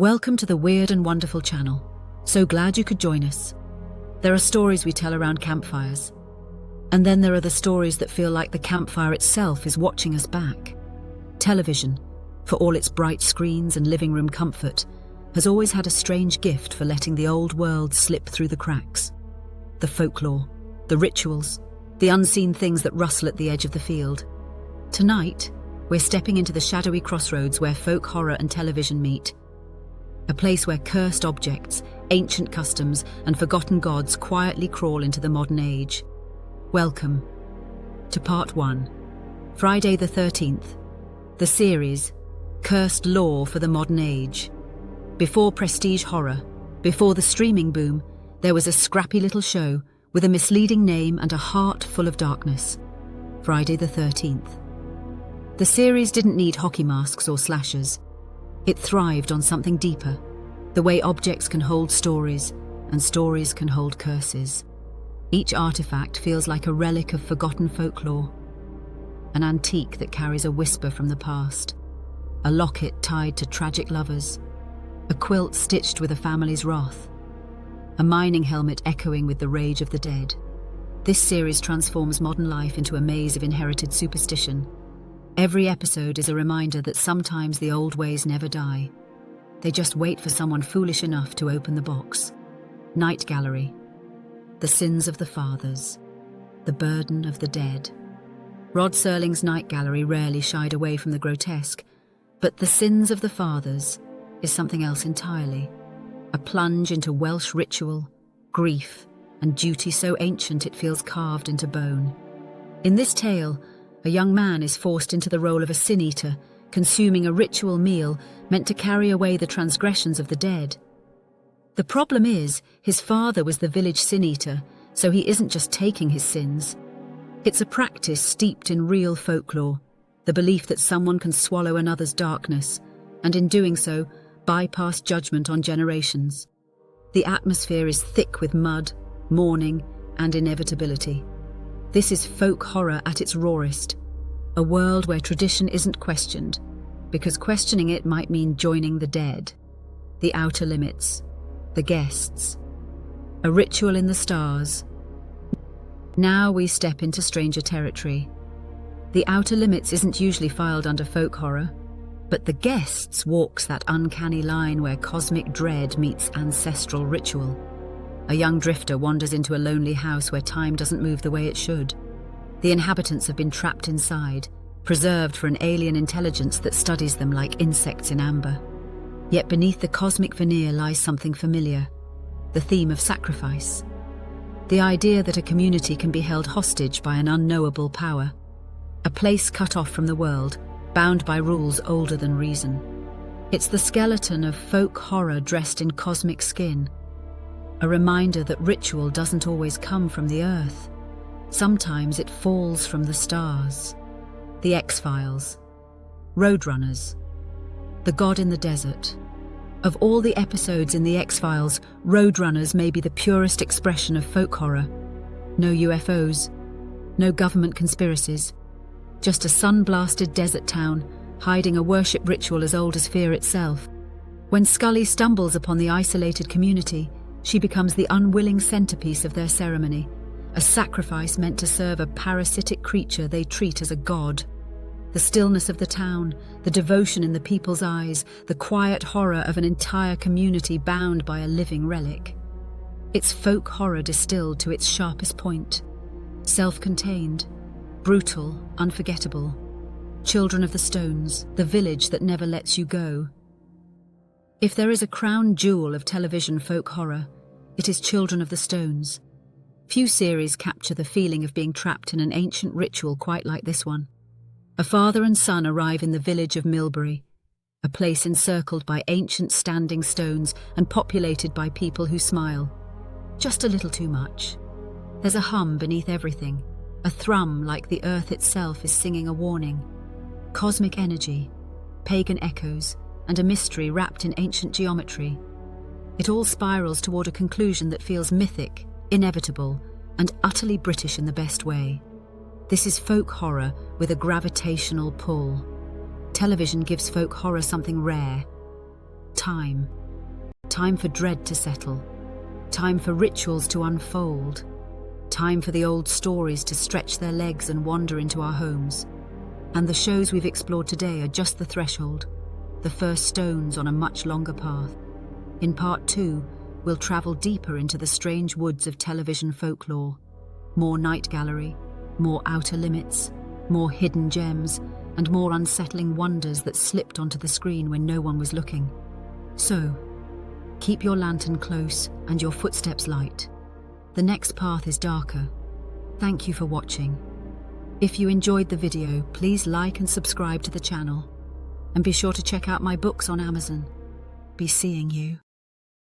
Welcome to the Weird and Wonderful channel. So glad you could join us. There are stories we tell around campfires. And then there are the stories that feel like the campfire itself is watching us back. Television, for all its bright screens and living room comfort, has always had a strange gift for letting the old world slip through the cracks. The folklore, the rituals, the unseen things that rustle at the edge of the field. Tonight, we're stepping into the shadowy crossroads where folk horror and television meet. A place where cursed objects, ancient customs, and forgotten gods quietly crawl into the modern age. Welcome to Part 1, Friday the 13th, the series, Cursed Lore for the Modern Age. Before prestige horror, before the streaming boom, there was a scrappy little show with a misleading name and a heart full of darkness. Friday the 13th. The series didn't need hockey masks or slashers. It thrived on something deeper, the way objects can hold stories, and stories can hold curses. Each artifact feels like a relic of forgotten folklore, an antique that carries a whisper from the past, a locket tied to tragic lovers, a quilt stitched with a family's wrath, a mining helmet echoing with the rage of the dead. This series transforms modern life into a maze of inherited superstition. Every episode is a reminder that sometimes the old ways never die. They just wait for someone foolish enough to open the box. Night Gallery. The sins of the fathers. The burden of the dead. Rod Serling's Night Gallery rarely shied away from the grotesque, but The Sins of the Fathers is something else entirely. A plunge into Welsh ritual, grief, and duty so ancient it feels carved into bone. In this tale, a young man is forced into the role of a sin-eater, consuming a ritual meal meant to carry away the transgressions of the dead. The problem is, his father was the village sin-eater, so he isn't just taking his sins. It's a practice steeped in real folklore, the belief that someone can swallow another's darkness, and in doing so, bypass judgment on generations. The atmosphere is thick with mud, mourning, and inevitability. This is folk horror at its rawest, a world where tradition isn't questioned, because questioning it might mean joining the dead. The outer limits, the guests, a ritual in the stars. Now we step into stranger territory. The outer limits isn't usually filed under folk horror, but the guests walks that uncanny line where cosmic dread meets ancestral ritual. A young drifter wanders into a lonely house where time doesn't move the way it should. The inhabitants have been trapped inside, preserved for an alien intelligence that studies them like insects in amber. Yet beneath the cosmic veneer lies something familiar, the theme of sacrifice. The idea that a community can be held hostage by an unknowable power. A place cut off from the world, bound by rules older than reason. It's the skeleton of folk horror dressed in cosmic skin. A reminder that ritual doesn't always come from the earth. Sometimes it falls from the stars. The X-Files. Roadrunners. The God in the Desert. Of all the episodes in the X-Files, Roadrunners may be the purest expression of folk horror. No UFOs. No government conspiracies. Just a sun-blasted desert town, hiding a worship ritual as old as fear itself. When Scully stumbles upon the isolated community, she becomes the unwilling centerpiece of their ceremony, a sacrifice meant to serve a parasitic creature they treat as a god. The stillness of the town, the devotion in the people's eyes, the quiet horror of an entire community bound by a living relic. It's folk horror distilled to its sharpest point. Self-contained, brutal, unforgettable. Children of the Stones, the village that never lets you go. If there is a crown jewel of television folk horror, it is Children of the Stones. Few series capture the feeling of being trapped in an ancient ritual quite like this one. A father and son arrive in the village of Milbury, a place encircled by ancient standing stones and populated by people who smile. Just a little too much. There's a hum beneath everything, a thrum like the earth itself is singing a warning. Cosmic energy, pagan echoes, and a mystery wrapped in ancient geometry. It all spirals toward a conclusion that feels mythic, inevitable, and utterly British in the best way. This is folk horror with a gravitational pull. Television gives folk horror something rare. Time. Time for dread to settle. Time for rituals to unfold. Time for the old stories to stretch their legs and wander into our homes. And the shows we've explored today are just the threshold, the first stones on a much longer path. In part 2, we'll travel deeper into the strange woods of television folklore. More night gallery, more outer limits, more hidden gems, and more unsettling wonders that slipped onto the screen when no one was looking. So, keep your lantern close and your footsteps light. The next path is darker. Thank you for watching. If you enjoyed the video, please like and subscribe to the channel. And be sure to check out my books on Amazon. Be seeing you.